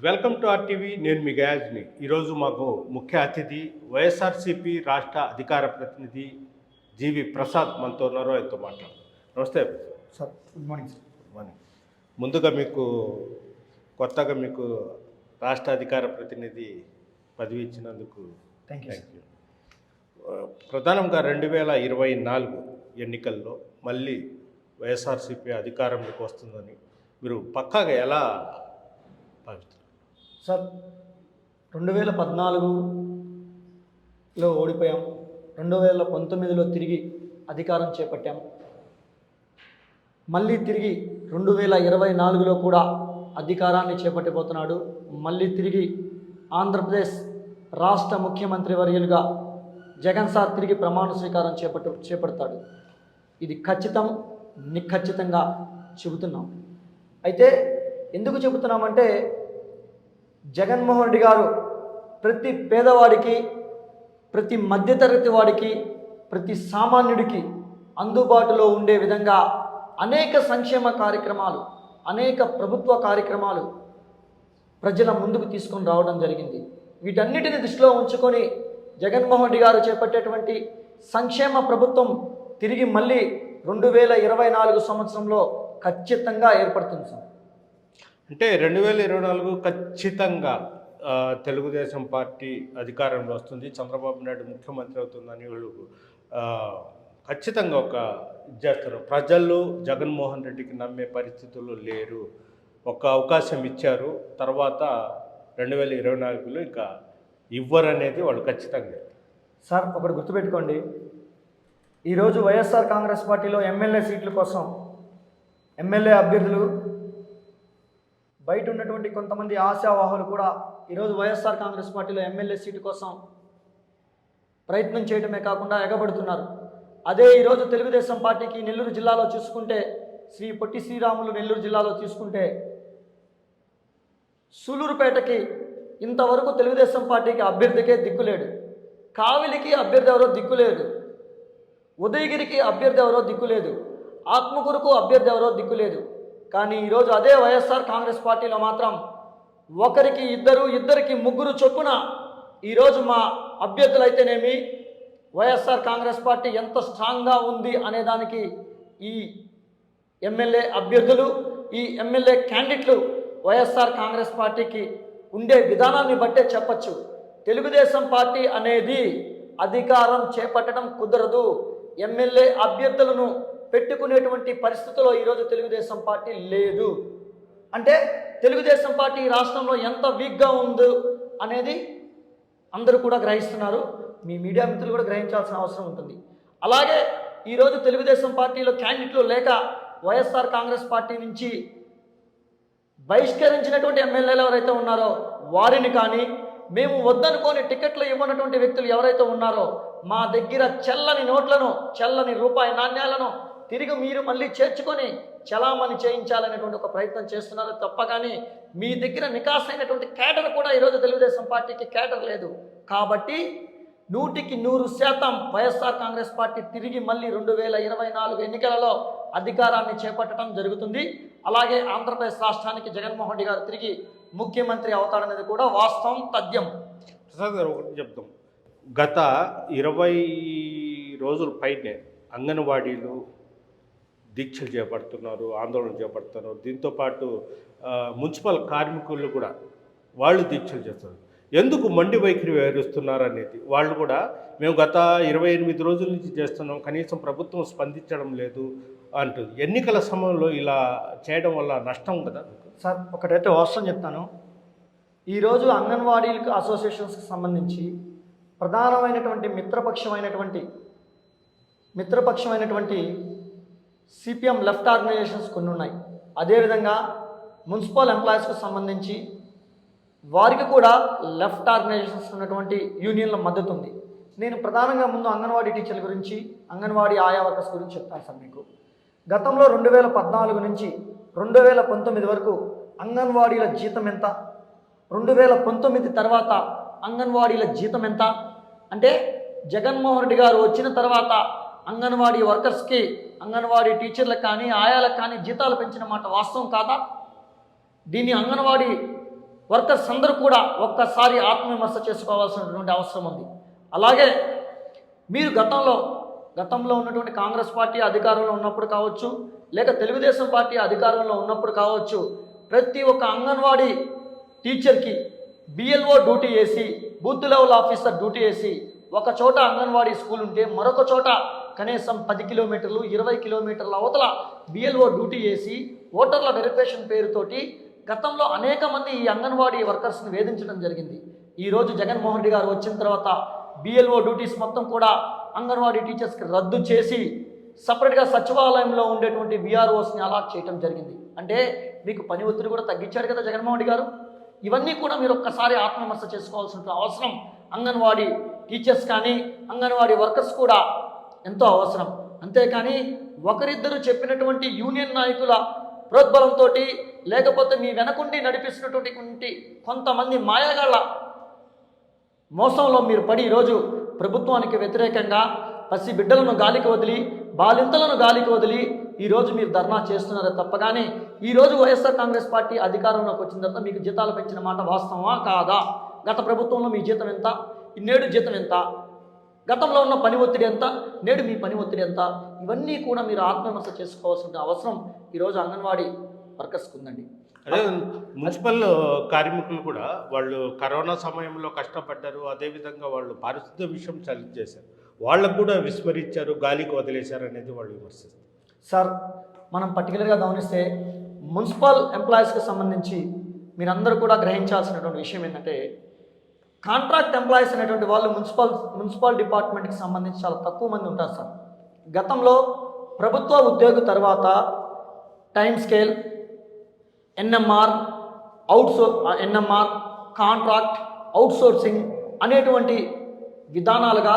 Welcome to RTV. నేను మీ గయాజ్ని. ఈరోజు మాకు ముఖ్య అతిథి వైఎస్ఆర్సీపీ రాష్ట్ర అధికార ప్రతినిధి జీవి ప్రసాద్ మనతో ఉన్నారు. ఆయనతో మాట్లాడు. నమస్తే sir. Good morning sir. Good morning. ముందుగా కొత్తగా మీకు రాష్ట్ర అధికార ప్రతినిధి పదవి ఇచ్చినందుకు థ్యాంక్ యూ. ప్రధానంగా 2024 ఎన్నికల్లో మళ్ళీ వైఎస్ఆర్సీపీ అధికారంలోకి వస్తుందని మీరు పక్కాగా ఎలా భావిస్తారు? సార్, 2014లో ఓడిపోయాం, 2019లో తిరిగి అధికారం చేపట్టాం, మళ్ళీ తిరిగి 2024లో కూడా అధికారాన్ని చేపట్టబోతున్నాడు. మళ్ళీ తిరిగి ఆంధ్రప్రదేశ్ రాష్ట్ర ముఖ్యమంత్రి వర్యులుగా జగన్ సార్ తిరిగి ప్రమాణ స్వీకారం చేపడతాడు. ఇది ఖచ్చితం, నిఖచ్చితంగా చెబుతున్నాం. అయితే ఎందుకు చెబుతున్నామంటే, జగన్మోహన్ రెడ్డి గారు ప్రతి పేదవాడికి, ప్రతి మధ్యతరగతి వాడికి, ప్రతి సామాన్యుడికి అందుబాటులో ఉండే విధంగా అనేక సంక్షేమ కార్యక్రమాలు, అనేక ప్రభుత్వ కార్యక్రమాలు ప్రజల ముందుకు తీసుకొని రావడం జరిగింది. వీటన్నిటిని దృష్టిలో ఉంచుకొని జగన్మోహన్ రెడ్డి గారు చేపట్టేటువంటి సంక్షేమ ప్రభుత్వం తిరిగి మళ్ళీ 2024 సంవత్సరంలో ఖచ్చితంగా ఏర్పడుతుంది సార్. అంటే 2024 ఖచ్చితంగా తెలుగుదేశం పార్టీ అధికారంలో వస్తుంది, చంద్రబాబు నాయుడు ముఖ్యమంత్రి అవుతుందని వాళ్ళు ఖచ్చితంగా చేస్తారు. ప్రజలు జగన్మోహన్ రెడ్డికి నమ్మే పరిస్థితుల్లో లేరు. ఒక అవకాశం ఇచ్చారు, తర్వాత 2024లో ఇంకా ఇవ్వరనేది వాళ్ళు ఖచ్చితంగా. సార్, ఒకటి గుర్తుపెట్టుకోండి, ఈరోజు వైఎస్ఆర్ కాంగ్రెస్ పార్టీలో ఎమ్మెల్యే సీట్ల కోసం ఎమ్మెల్యే అభ్యర్థులు, బయట ఉన్నటువంటి కొంతమంది ఆశావాహులు కూడా ఈరోజు వైఎస్ఆర్ కాంగ్రెస్ పార్టీలో ఎమ్మెల్యే సీటు కోసం ప్రయత్నం చేయడమే కాకుండా ఎగబడుతున్నారు. అదే ఈరోజు తెలుగుదేశం పార్టీకి నెల్లూరు జిల్లాలో చూసుకుంటే, శ్రీ పొట్టి శ్రీరాములు నెల్లూరు జిల్లాలో చూసుకుంటే, సూలూరుపేటకి ఇంతవరకు తెలుగుదేశం పార్టీకి అభ్యర్థికే దిక్కులేడు, కావిలికి అభ్యర్థి ఎవరో దిక్కులేదు, ఉదయగిరికి అభ్యర్థి ఎవరో దిక్కులేదు, ఆత్మకూరుకు అభ్యర్థి ఎవరో దిక్కులేదు. కానీ ఈరోజు అదే వైఎస్ఆర్ కాంగ్రెస్ పార్టీలో మాత్రం ఒకరికి ఇద్దరు, ఇద్దరికి ముగ్గురు చొప్పున ఈరోజు మా అభ్యర్థులైతేనేమి, వైఎస్ఆర్ కాంగ్రెస్ పార్టీ ఎంత స్ట్రాంగ్గా ఉంది అనేదానికి ఈ ఎమ్మెల్యే అభ్యర్థులు, ఈ ఎమ్మెల్యే క్యాండిడేట్లు వైఎస్ఆర్ కాంగ్రెస్ పార్టీకి ఉండే విధానాన్ని బట్టే చెప్పచ్చు. తెలుగుదేశం పార్టీ అనేది అధికారం చేపట్టడం కుదరదు, ఎమ్మెల్యే అభ్యర్థులను పెట్టుకునేటువంటి పరిస్థితుల్లో ఈరోజు తెలుగుదేశం పార్టీ లేదు. అంటే తెలుగుదేశం పార్టీ రాష్ట్రంలో ఎంత వీక్గా ఉందో అనేది అందరూ కూడా గ్రహిస్తున్నారు. మీ మీడియా మిత్రులు కూడా గ్రహించాల్సిన అవసరం ఉంటుంది. అలాగే ఈరోజు తెలుగుదేశం పార్టీలో క్యాండిడేట్లు లేక వైఎస్ఆర్ కాంగ్రెస్ పార్టీ నుంచి బహిష్కరించినటువంటి ఎమ్మెల్యేలు ఎవరైతే ఉన్నారో వారిని కానీ, మేము వద్దనుకొని టికెట్లు ఇవ్వనటువంటి వ్యక్తులు ఎవరైతే ఉన్నారో మా దగ్గర చెల్లని నోట్లను, చెల్లని రూపాయి నాణ్యాలను తిరిగి మీరు మళ్ళీ చేర్చుకొని చలామణి చేయించాలనేటువంటి ఒక ప్రయత్నం చేస్తున్నారు తప్ప, కానీ మీ దగ్గర నికాసైనటువంటి కేడర్ కూడా ఈరోజు తెలుగుదేశం పార్టీకి కేడర్ లేదు. కాబట్టి 100% వైఎస్ఆర్ కాంగ్రెస్ పార్టీ తిరిగి మళ్ళీ 2024 ఎన్నికలలో అధికారాన్ని చేపట్టడం జరుగుతుంది. అలాగే ఆంధ్రప్రదేశ్ రాష్ట్రానికి జగన్మోహన్ రెడ్డి గారు తిరిగి ముఖ్యమంత్రి అవుతాడనేది కూడా వాస్తవం, తథ్యం. ప్రసాద్ గారు, ఒకటి చెప్తాం. గత 20 రోజుల పైనే అంగన్వాడీలు దీక్షలు చేపడుతున్నారు, ఆందోళన చేపడుతున్నారు. దీంతోపాటు మున్సిపల్ కార్మికులు కూడా వాళ్ళు దీక్షలు చేస్తున్నారు. ఎందుకు మండి వైఖరి వ్యవహరిస్తున్నారు అనేది వాళ్ళు కూడా, మేము గత 28 రోజుల నుంచి చేస్తున్నాం, కనీసం ప్రభుత్వం స్పందించడం లేదు అంటుంది. ఎన్నికల సమయంలో ఇలా చేయడం వల్ల నష్టం కదా సార్? ఒకటైతే వాస్తవం చెప్తాను. ఈరోజు అంగన్వాడీలకు అసోసియేషన్స్కి సంబంధించి ప్రధానమైనటువంటి మిత్రపక్షమైనటువంటి సిపిఎం లెఫ్ట్ ఆర్గనైజేషన్స్ కొన్ని ఉన్నాయి. అదేవిధంగా మున్సిపల్ ఎంప్లాయీస్కి సంబంధించి వారికి కూడా లెఫ్ట్ ఆర్గనైజేషన్స్ ఉన్నటువంటి యూనియన్ల మద్దతు ఉంది. నేను ప్రధానంగా ముందు అంగన్వాడీ టీచర్ల గురించి, అంగన్వాడీ ఆయా వర్కర్స్ గురించి చెప్తాను సార్ మీకు. గతంలో 2014 నుంచి 2019 వరకు అంగన్వాడీల జీతం ఎంత, 2019 తర్వాత అంగన్వాడీల జీతం ఎంత అంటే, జగన్మోహన్ రెడ్డి గారు వచ్చిన తర్వాత అంగన్వాడీ వర్కర్స్కి, అంగన్వాడీ టీచర్లకు కానీ, ఆయాలకు కానీ జీతాలు పెంచిన మాట వాస్తవం కాదా? దీన్ని అంగన్వాడీ వర్కర్స్ అందరూ కూడా ఒక్కసారి ఆత్మవిమర్శ చేసుకోవాల్సినటువంటి అవసరం ఉంది. అలాగే మీరు గతంలో ఉన్నటువంటి కాంగ్రెస్ పార్టీ అధికారంలో ఉన్నప్పుడు కావచ్చు, లేక తెలుగుదేశం పార్టీ అధికారంలో ఉన్నప్పుడు కావచ్చు, ప్రతి ఒక్క అంగన్వాడీ టీచర్కి బిఎల్ఓ డ్యూటీ వేసి, బూత్ లెవెల్ ఆఫీసర్ డ్యూటీ వేసి, ఒక చోట అంగన్వాడీ స్కూల్ ఉంటే మరొక చోట కనీసం 10 కిలోమీటర్లు 20 కిలోమీటర్ల అవతల బిఎల్ఓ డ్యూటీ వేసి ఓటర్ల వెరిఫికేషన్ పేరుతోటి గతంలో అనేక మంది ఈ అంగన్వాడీ వర్కర్స్ని వేధించడం జరిగింది. ఈరోజు జగన్మోహన్ రెడ్డి గారు వచ్చిన తర్వాత బిఎల్ఓ డ్యూటీస్ మొత్తం కూడా అంగన్వాడీ టీచర్స్కి రద్దు చేసి సపరేట్గా సచివాలయంలో ఉండేటువంటి విఆర్ఓస్ని అలాట్ చేయడం జరిగింది. అంటే మీకు పని ఒత్తిడి కూడా తగ్గించారు కదా జగన్మోహన్ రెడ్డి గారు. ఇవన్నీ కూడా మీరు ఒక్కసారి ఆత్మవిమర్శ చేసుకోవాల్సిన అవసరం అంగన్వాడీ టీచర్స్ కానీ అంగన్వాడీ వర్కర్స్ కూడా ఎంతో అవసరం. అంతేకాని ఒకరిద్దరు చెప్పినటువంటి యూనియన్ నాయకుల ప్రోద్బలంతో, లేకపోతే మీ వెనకుండి నడిపిస్తున్నటువంటి కొంతమంది మాయాగాళ్ళ మోసంలో మీరు పడి ఈరోజు ప్రభుత్వానికి వ్యతిరేకంగా పసి బిడ్డలను గాలికి వదిలి, బాలింతలను గాలికి వదిలి ఈరోజు మీరు ధర్నా చేస్తున్నారే తప్పగానే ఈరోజు వైఎస్ఆర్ కాంగ్రెస్ పార్టీ అధికారంలోకి వచ్చిన తర్వాత మీకు జీతాలు పెంచిన మాట వాస్తవమా కాదా? గత ప్రభుత్వంలో మీ జీతం ఎంత, నేడు జీతం ఎంత, గతంలో ఉన్న పని ఒత్తిడి ఎంత, నేడు మీ పని ఒత్తిడి ఎంత, ఇవన్నీ కూడా మీరు ఆత్మవిమర్శ చేసుకోవాల్సిన అవసరం ఈరోజు అంగన్వాడీ వర్కర్స్కి ఉందండి. అదే మున్సిపల్ కార్మికులు కూడా వాళ్ళు కరోనా సమయంలో కష్టపడ్డారు. అదేవిధంగా వాళ్ళు పారిశుద్ధ్య విషయం ఛాలెంజ్ చేశారు, వాళ్ళకు కూడా విస్మరించారు, గాలికి వదిలేశారు అనేది వాళ్ళు విమర్శిస్తారు. సార్, మనం పర్టికులర్గా గమనిస్తే మున్సిపల్ ఎంప్లాయీస్కి సంబంధించి మీరందరూ కూడా గ్రహించాల్సినటువంటి విషయం ఏంటంటే, కాంట్రాక్ట్ ఎంప్లాయీస్ అనేటువంటి వాళ్ళు మున్సిపల్ డిపార్ట్మెంట్కి సంబంధించి చాలా తక్కువ మంది ఉంటారు సార్. గతంలో ప్రభుత్వ ఉద్యోగి తర్వాత time scale, NMR, NMR, contract, outsourcing అనేటువంటి విధానాలుగా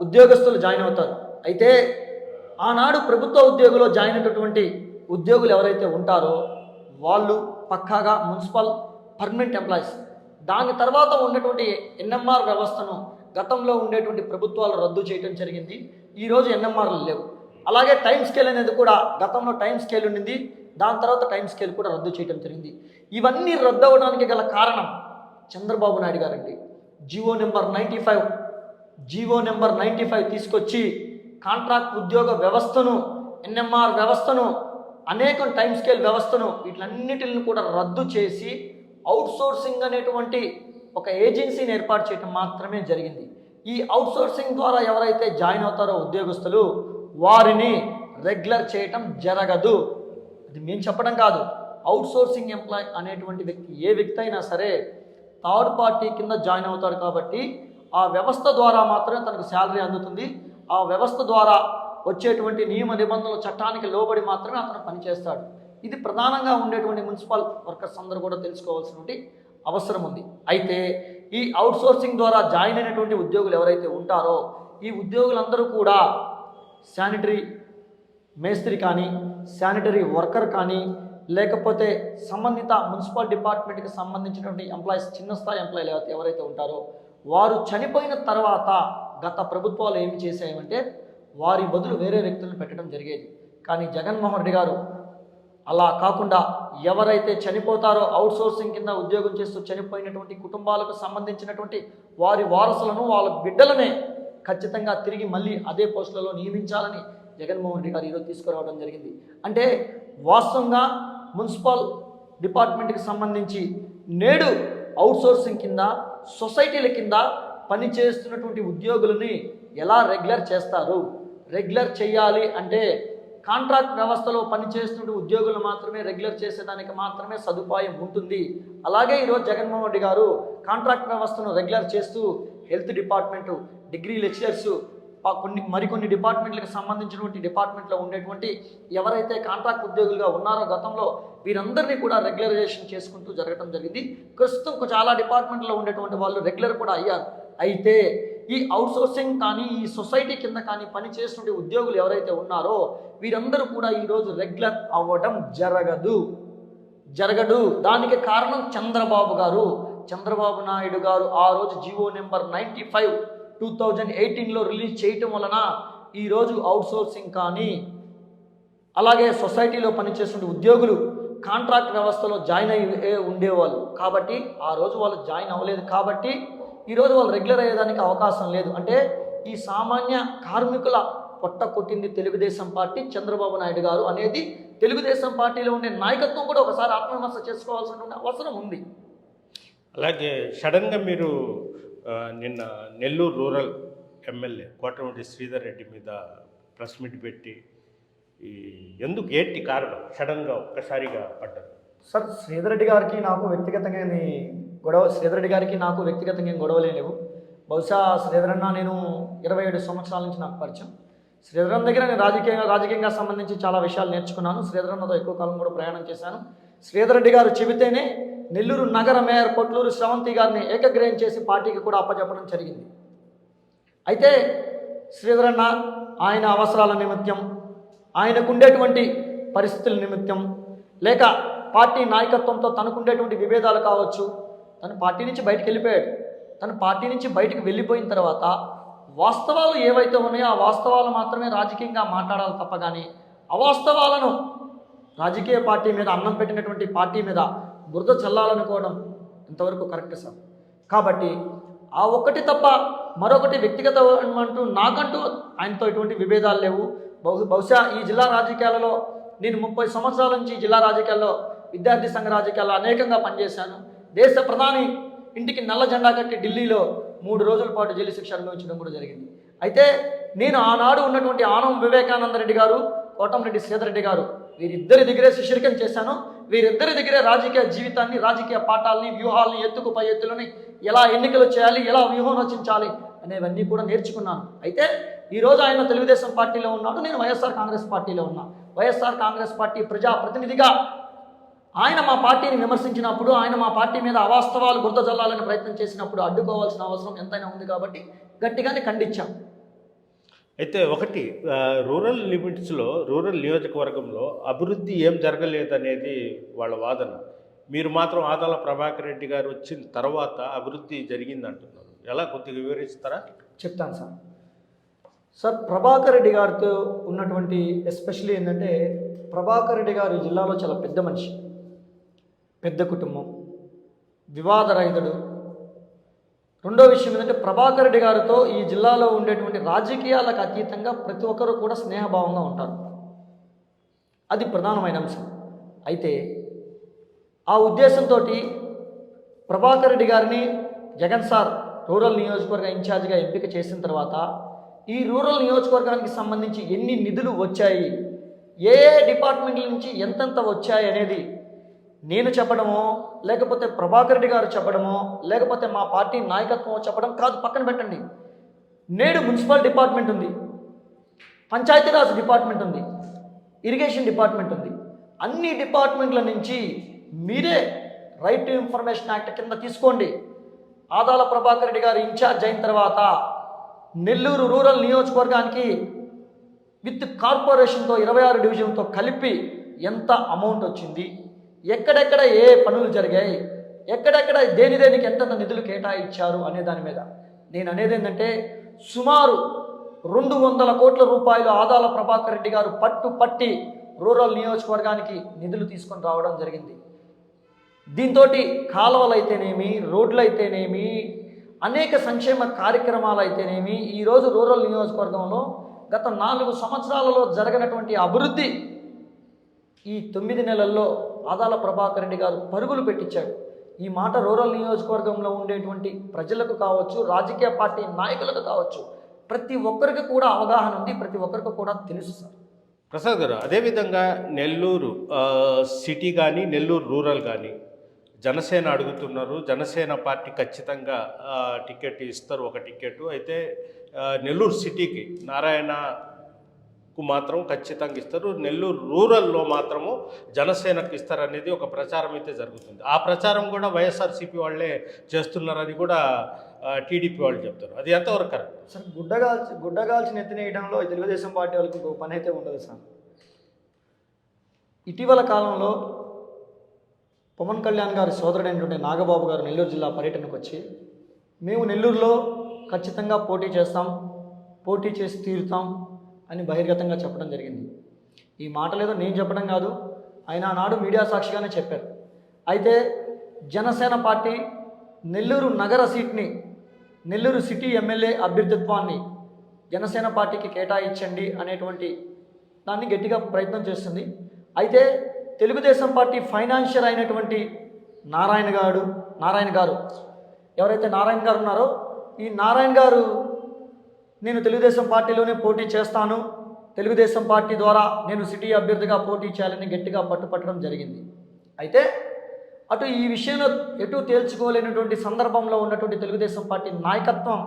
ఉద్యోగస్తులు జాయిన్ అవుతారు. అయితే ఆనాడు ప్రభుత్వ ఉద్యోగులో జాయిన్ అయినటువంటి ఉద్యోగులు ఎవరైతే ఉంటారో వాళ్ళు పక్కాగా మున్సిపల్ పర్మనెంట్ ఎంప్లాయీస్. దాని తర్వాత ఉన్నటువంటి ఎన్ఎంఆర్ వ్యవస్థను గతంలో ఉండేటువంటి ప్రభుత్వాలు రద్దు చేయడం జరిగింది. ఈరోజు ఎన్ఎంఆర్లు లేవు. అలాగే టైం స్కేల్ అనేది కూడా గతంలో టైం స్కేల్ ఉండింది, దాని తర్వాత టైం స్కేల్ కూడా రద్దు చేయడం జరిగింది. ఇవన్నీ రద్దు అవ్వడానికి గల కారణం చంద్రబాబు నాయుడు గారండి. జీవో నెంబర్ 95 తీసుకొచ్చి కాంట్రాక్ట్ ఉద్యోగ వ్యవస్థను, ఎన్ఎంఆర్ వ్యవస్థను, అనేక టైం స్కేల్ వ్యవస్థను వీటిలన్నిటిని కూడా రద్దు చేసి అవుట్సోర్సింగ్ అనేటువంటి ఒక ఏజెన్సీని ఏర్పాటు చేయడం మాత్రమే జరిగింది. ఈ అవుట్సోర్సింగ్ ద్వారా ఎవరైతే జాయిన్ అవుతారో ఉద్యోగస్తులు వారిని రెగ్యులర్ చేయటం జరగదు. అది మేము చెప్పడం కాదు. అవుట్సోర్సింగ్ ఎంప్లాయ్ అనేటువంటి వ్యక్తి ఏ వ్యక్తి అయినా సరే థర్డ్ పార్టీ కింద జాయిన్ అవుతాడు కాబట్టి ఆ వ్యవస్థ ద్వారా మాత్రమే తనకు శాలరీ అందుతుంది. ఆ వ్యవస్థ ద్వారా వచ్చేటువంటి నియమ నిబంధనలు చట్టానికి లోబడి మాత్రమే అతను పనిచేస్తాడు. ఇది ప్రధానంగా ఉండేటువంటి మున్సిపల్ వర్కర్స్ అందరూ కూడా తెలుసుకోవాల్సినటువంటి అవసరం ఉంది. అయితే ఈ అవుట్సోర్సింగ్ ద్వారా జాయిన్ అయినటువంటి ఉద్యోగులు ఎవరైతే ఉంటారో ఈ ఉద్యోగులందరూ కూడా శానిటరీ మేస్త్రి కానీ, శానిటరీ వర్కర్ కానీ, లేకపోతే సంబంధిత మున్సిపల్ డిపార్ట్మెంట్కి సంబంధించినటువంటి ఎంప్లాయీస్, చిన్న స్థాయి ఎంప్లాయీలు ఎవరైతే ఉంటారో వారు చనిపోయిన తర్వాత గత ప్రభుత్వాలు ఏమి చేసాయంటే వారి బదులు వేరే వ్యక్తులను పెట్టడం జరిగేది. కానీ జగన్మోహన్ రెడ్డి గారు అలా కాకుండా ఎవరైతే చనిపోతారో అవుట్సోర్సింగ్ కింద ఉద్యోగం చేస్తూ చనిపోయినటువంటి కుటుంబాలకు సంబంధించినటువంటి వారి వారసులను, వాళ్ళ బిడ్డలనే ఖచ్చితంగా తిరిగి మళ్ళీ అదే పోస్టులలో నియమించాలని జగన్మోహన్ రెడ్డి గారు ఈరోజు తీసుకురావడం జరిగింది. అంటే వాస్తవంగా మున్సిపల్ డిపార్ట్మెంట్కి సంబంధించి నేడు అవుట్సోర్సింగ్ కింద, సొసైటీల కింద పనిచేస్తున్నటువంటి ఉద్యోగులని ఎలా రెగ్యులర్ చేస్తారు? రెగ్యులర్ చేయాలి అంటే కాంట్రాక్ట్ వ్యవస్థలో పనిచేస్తున్న ఉద్యోగులు మాత్రమే రెగ్యులర్ చేసేదానికి మాత్రమే సదుపాయం ఉంటుంది. అలాగే ఈరోజు జగన్మోహన్ రెడ్డి గారు కాంట్రాక్ట్ వ్యవస్థను రెగ్యులర్ చేస్తూ హెల్త్ డిపార్ట్మెంటు, డిగ్రీ లెక్చరర్సు, మరికొన్ని డిపార్ట్మెంట్లకు సంబంధించినటువంటి డిపార్ట్మెంట్లో ఉండేటువంటి ఎవరైతే కాంట్రాక్ట్ ఉద్యోగులుగా ఉన్నారో గతంలో వీరందరినీ కూడా రెగ్యులరైజేషన్ చేసుకుంటూ జరగడం జరిగింది. ప్రస్తుతం చాలా డిపార్ట్మెంట్లో ఉండేటువంటి వాళ్ళు రెగ్యులర్ కూడా అయ్యారు. అయితే ఈ అవుట్సోర్సింగ్ కానీ, ఈ సొసైటీ కింద కానీ పనిచేస్తున్న ఉద్యోగులు ఎవరైతే ఉన్నారో వీరందరూ కూడా ఈరోజు రెగ్యులర్ అవ్వడం జరగదు. దానికి కారణం చంద్రబాబు నాయుడు గారు ఆ రోజు జీవో నెంబర్ 95 2018లో రిలీజ్ చేయటం వలన ఈరోజు అవుట్సోర్సింగ్ కానీ, అలాగే సొసైటీలో పనిచేస్తున్న ఉద్యోగులు కాంట్రాక్ట్ వ్యవస్థలో జాయిన్ అయ్యి ఉండేవాళ్ళు. కాబట్టి ఆ రోజు వాళ్ళు జాయిన్ అవ్వలేదు కాబట్టి ఈరోజు వాళ్ళు రెగ్యులర్ అయ్యేదానికి అవకాశం లేదు. అంటే ఈ సామాన్య కార్మికుల పొట్ట కొట్టింది తెలుగుదేశం పార్టీ, చంద్రబాబు నాయుడు గారు అనేది తెలుగుదేశం పార్టీలో ఉండే నాయకత్వం కూడా ఒకసారి ఆత్మవిమర్శ చేసుకోవాల్సినటువంటి అవసరం ఉంది. అలాగే సడన్గా మీరు నిన్న నెల్లూరు రూరల్ ఎమ్మెల్యే కోటమిరెడ్డి శ్రీధర్ రెడ్డి మీద ప్రెస్ మీట్ పెట్టి ఎందుకు ఏంటి కారణం సడన్గా ఒక్కసారిగా పడ్డారు? సార్, శ్రీధర్ రెడ్డి గారికి నాకు వ్యక్తిగతంగా ఏం గొడవలే లేవు. బహుశా శ్రీధర్ అన్న నేను 27 సంవత్సరాల నుంచి నాకు పరిచయం. శ్రీధర్ అన్న దగ్గర నేను రాజకీయంగా సంబంధించి చాలా విషయాలు నేర్చుకున్నాను. శ్రీధర్ అన్నతో ఎక్కువ కాలం కూడా ప్రయాణం చేశాను. శ్రీధర్ రెడ్డి గారు చెబితేనే నెల్లూరు నగర మేయర్ కొట్లూరు శ్రవంతి గారిని ఏకగ్రహం చేసి పార్టీకి కూడా అప్పచెప్పడం జరిగింది. అయితే శ్రీధర్ అన్న ఆయన అవసరాల నిమిత్తం, ఆయనకుండేటువంటి పరిస్థితుల నిమిత్తం, లేక పార్టీ నాయకత్వంతో తనకుండేటువంటి విభేదాలు కావచ్చు, తను పార్టీ నుంచి బయటకు వెళ్ళిపోయాడు. తను పార్టీ నుంచి బయటకు వెళ్ళిపోయిన తర్వాత వాస్తవాలు ఏవైతే ఉన్నాయో ఆ వాస్తవాలు మాత్రమే రాజకీయంగా మాట్లాడాలి తప్ప కానీ అవాస్తవాలను రాజకీయ పార్టీ మీద, అన్నం పెట్టినటువంటి పార్టీ మీద బురద చల్లాలనుకోవడం ఇంతవరకు కరెక్ట్ సార్. కాబట్టి ఆ ఒక్కటి తప్ప మరొకటి వ్యక్తిగత అంటూ నాకంటూ ఆయనతో ఎటువంటి విభేదాలు లేవు. బహుశా ఈ జిల్లా రాజకీయాలలో నేను 30 సంవత్సరాల నుంచి జిల్లా రాజకీయాల్లో, విద్యార్థి సంఘ రాజకీయాల్లో అనేకంగా పనిచేశాను. దేశ ప్రధాని ఇంటికి నల్ల జెండా కట్టి ఢిల్లీలో 3 రోజుల పాటు జైలు శిక్ష అనుభవించడం కూడా జరిగింది. అయితే నేను ఆనాడు ఉన్నటువంటి ఆనం వివేకానంద రెడ్డి గారు, కోటమిరెడ్డి శ్రీధర్ రెడ్డి గారు, వీరిద్దరి దగ్గరే శిష్యరికం చేశాను. వీరిద్దరి దగ్గరే రాజకీయ జీవితాన్ని, రాజకీయ పాఠాలని, వ్యూహాలని, ఎత్తుకు పై ఎత్తులని, ఎలా ఎన్నికలు చేయాలి, ఎలా వ్యూహం రచించాలి అనేవన్నీ కూడా నేర్చుకున్నాను. అయితే ఈరోజు ఆయన తెలుగుదేశం పార్టీలో ఉన్నాడు, నేను వైఎస్ఆర్ కాంగ్రెస్ పార్టీలో ఉన్నా. వైఎస్ఆర్ కాంగ్రెస్ పార్టీ ప్రజాప్రతినిధిగా ఆయన మా పార్టీని విమర్శించినప్పుడు, ఆయన మా పార్టీ మీద అవాస్తవాలు గుర్త జల్లాలని ప్రయత్నం చేసినప్పుడు అడ్డుకోవాల్సిన అవసరం ఎంతైనా ఉంది కాబట్టి గట్టిగానే ఖండించాం. అయితే ఒకటి, రూరల్ లిమిట్స్లో, రూరల్ నియోజకవర్గంలో అభివృద్ధి ఏం జరగలేదనేది వాళ్ళ వాదన. మీరు మాత్రం ఆదాల ప్రభాకర్ రెడ్డి గారు వచ్చిన తర్వాత అభివృద్ధి జరిగింది అంటున్నారు. ఎలా, కొద్దిగా వివరిస్తారా? చెప్తాను సార్. సార్, ప్రభాకర్ రెడ్డి గారితో ఉన్నటువంటి ఎస్పెషల్లీ ఏంటంటే, ప్రభాకర్ రెడ్డి గారు ఈ జిల్లాలో చాలా పెద్ద మనిషి, పెద్ద కుటుంబం, వివాదరహితుడు. రెండో విషయం ఏంటంటే, ప్రభాకర్ రెడ్డి గారితో ఈ జిల్లాలో ఉండేటువంటి రాజకీయాలకు అతీతంగా ప్రతి ఒక్కరూ కూడా స్నేహభావంగా ఉంటారు. అది ప్రధానమైన అంశం. అయితే ఆ ఉద్దేశంతో ప్రభాకర్ రెడ్డి గారిని జగన్ సార్ రూరల్ నియోజకవర్గ ఇన్ఛార్జిగా ఎంపిక చేసిన తర్వాత ఈ రూరల్ నియోజకవర్గానికి సంబంధించి ఎన్ని నిధులు వచ్చాయి, ఏ డిపార్ట్మెంట్ల నుంచి ఎంతెంత వచ్చాయి అనేది నేను చెప్పడమో, లేకపోతే ప్రభాకర్ రెడ్డి గారు చెప్పడమో, లేకపోతే మా పార్టీ నాయకత్వం చెప్పడం కాదు. పక్కన పెట్టండి. నేడు మున్సిపల్ డిపార్ట్మెంట్ ఉంది, పంచాయతీరాజ్ డిపార్ట్మెంట్ ఉంది, ఇరిగేషన్ డిపార్ట్మెంట్ ఉంది. అన్ని డిపార్ట్మెంట్ల నుంచి మీరే రైట్ టు ఇన్ఫర్మేషన్ యాక్ట్ కింద తీసుకోండి. ఆదాల ప్రభాకర్ రెడ్డి గారు ఇన్ఛార్జ్ అయిన తర్వాత నెల్లూరు రూరల్ నియోజకవర్గానికి విత్ కార్పొరేషన్తో 26 డివిజన్తో కలిపి ఎంత అమౌంట్ వచ్చింది, ఎక్కడెక్కడ ఏ పనులు జరిగాయి, ఎక్కడెక్కడ దేనికి ఎంతెంత నిధులు కేటాయించారు అనే దాని మీద నేను అనేది ఏంటంటే, సుమారు 200 కోట్ల రూపాయలు ఆదాల ప్రభాకర్ రెడ్డి గారు పట్టి రూరల్ నియోజకవర్గానికి నిధులు తీసుకొని రావడం జరిగింది. దీంతో కాలువలు అయితేనేమి, రోడ్లు అయితేనేమి, అనేక సంక్షేమ కార్యక్రమాలు అయితేనేమి, ఈరోజు రూరల్ నియోజకవర్గంలో గత 4 సంవత్సరాలలో జరగనటువంటి అభివృద్ధి ఈ 9 నెలల్లో ఆదాల ప్రభాకర్ రెడ్డి గారు పరుగులు పెట్టించాడు. ఈ మాట రూరల్ నియోజకవర్గంలో ఉండేటువంటి ప్రజలకు కావచ్చు, రాజకీయ పార్టీ నాయకులకు కావచ్చు, ప్రతి ఒక్కరికి కూడా అవగాహన ఉంది, ప్రతి ఒక్కరికి కూడా తెలుసు సార్. ప్రసాద్ గారు, అదేవిధంగా నెల్లూరు సిటీ కానీ, నెల్లూరు రూరల్ కానీ జనసేన అడుగుతున్నారు. జనసేన పార్టీ ఖచ్చితంగా టికెట్ ఇస్తారు, ఒక టికెట్. అయితే నెల్లూరు సిటీకి నారాయణకు మాత్రం ఖచ్చితంగా ఇస్తారు, నెల్లూరు రూరల్లో మాత్రము జనసేనకు ఇస్తారనేది ఒక ప్రచారం అయితే జరుగుతుంది. ఆ ప్రచారం కూడా వైఎస్ఆర్సీపీ వాళ్ళే చేస్తున్నారని కూడా టీడీపీ వాళ్ళు చెప్తారు. అది ఎంతవరకు కరెక్ట్ సార్? గుడ్డగాల్చి నెత్తినేయడంలో తెలుగుదేశం పార్టీ వాళ్ళకి ఇంకో పని అయితే ఉండదు సార్. ఇటీవల కాలంలో పవన్ కళ్యాణ్ గారి సోదరుడైనటువంటి నాగబాబు గారు నెల్లూరు జిల్లా పర్యటనకు వచ్చి, మేము నెల్లూరులో ఖచ్చితంగా పోటీ చేస్తాం, పోటీ చేసి తీరుతాం అని బహిర్గతంగా చెప్పడం జరిగింది. ఈ మాటలేదో నేను చెప్పడం కాదు, ఆయన ఆనాడు మీడియా సాక్షిగానే చెప్పారు. అయితే జనసేన పార్టీ నెల్లూరు నగర సీట్ని, నెల్లూరు సిటీ ఎమ్మెల్యే అభ్యర్థిత్వాన్ని జనసేన పార్టీకి కేటాయించండి అనేటువంటి దాన్ని గట్టిగా ప్రయత్నం చేస్తుంది. అయితే తెలుగుదేశం పార్టీ ఫైనాన్షియర్ అయినటువంటి నారాయణ గారు ఎవరైతే నారాయణ గారు ఉన్నారో, ఈ నారాయణ గారు నేను తెలుగుదేశం పార్టీలోనే పోటీ చేస్తాను, తెలుగుదేశం పార్టీ ద్వారా నేను సిటీ అభ్యర్థిగా పోటీ చేయాలని గట్టిగా పట్టుపట్టడం జరిగింది. అయితే అటు ఈ విషయంలో ఎటు తేల్చుకోలేనటువంటి సందర్భంలో ఉన్నటువంటి తెలుగుదేశం పార్టీ నాయకత్వం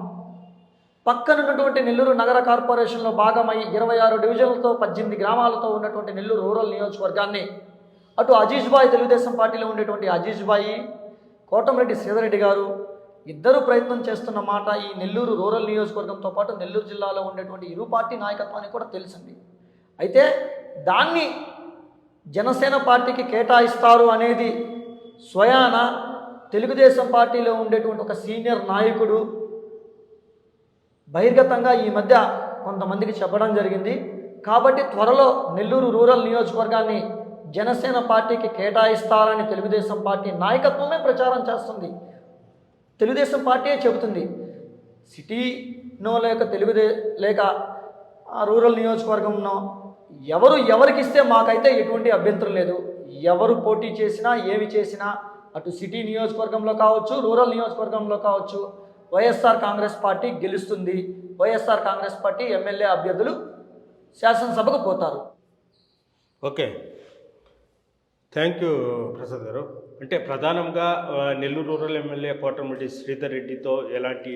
పక్కనున్నటువంటి నెల్లూరు నగర కార్పొరేషన్లో భాగమై 26 డివిజన్లతో 18 గ్రామాలతో ఉన్నటువంటి నెల్లూరు రూరల్ నియోజకవర్గాన్ని అటు అజీజ్ బాయ్, తెలుగుదేశం పార్టీలో ఉండేటువంటి అజీజ్ బాయ్, కోటమిరెడ్డి శ్రీధర్రెడ్డి గారు ఇద్దరు ప్రయత్నం చేస్తున్న మాట ఈ నెల్లూరు రూరల్ నియోజకవర్గంతో పాటు నెల్లూరు జిల్లాలో ఉండేటువంటి ఇరు పార్టీ నాయకత్వానికి కూడా తెలిసింది. అయితే దాన్ని జనసేన పార్టీకి కేటాయిస్తారు అనేది స్వయాన తెలుగుదేశం పార్టీలో ఉండేటువంటి ఒక సీనియర్ నాయకుడు బహిర్గతంగా ఈ మధ్య కొంతమందికి చెప్పడం జరిగింది. కాబట్టి త్వరలో నెల్లూరు రూరల్ నియోజకవర్గాన్ని జనసేన పార్టీకి కేటాయిస్తారని తెలుగుదేశం పార్టీ నాయకత్వమే ప్రచారం చేస్తుంది. తెలుగుదేశం పార్టీయే చెబుతుంది. సిటీనో లేక రూరల్ నియోజకవర్గంలో ఎవరికి ఇస్తే మాకైతే ఎటువంటి అభ్యంతరం లేదు. ఎవరు పోటీ చేసినా ఏమి చేసినా అటు సిటీ నియోజకవర్గంలో కావచ్చు, రూరల్ నియోజకవర్గంలో కావచ్చు, వైఎస్ఆర్ కాంగ్రెస్ పార్టీ గెలుస్తుంది. వైఎస్ఆర్ కాంగ్రెస్ పార్టీ ఎమ్మెల్యే అభ్యర్థులు శాసనసభకు పోతారు. ఓకే, థ్యాంక్ యూ ప్రసాద్ గారు. అంటే ప్రధానంగా నెల్లూరు రూరల్ ఎమ్మెల్యే కోటమిరెడ్డి శ్రీధర్ రెడ్డితో ఎలాంటి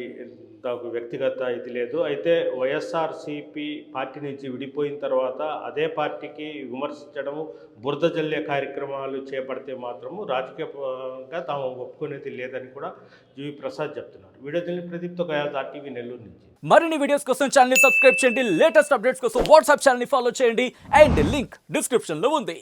నాకు వ్యక్తిగత ఇది లేదు. అయితే వైఎస్ఆర్సీపీ పార్టీ నుంచి విడిపోయిన తర్వాత అదే పార్టీకి విమర్శించడము, బురద జల్లే కార్యక్రమాలు చేపడితే మాత్రము రాజకీయంగా తాము ఒప్పుకునేది లేదని కూడా జీవి ప్రసాద్ చెప్తున్నారు. వీడియో తెలియని ప్రదీప్తో గయాల్ RTV నెల్లూరు నుంచి. మరిన్ని వీడియోస్ కోసం ఛానల్ ని సబ్స్క్రైబ్ చేయండి. లేటెస్ట్ అప్డేట్స్ కోసం వాట్సాప్ ఛానల్ ని ఫాలో చేయండి. అండ్ లింక్ డిస్క్రిప్షన్ లో ఉంది.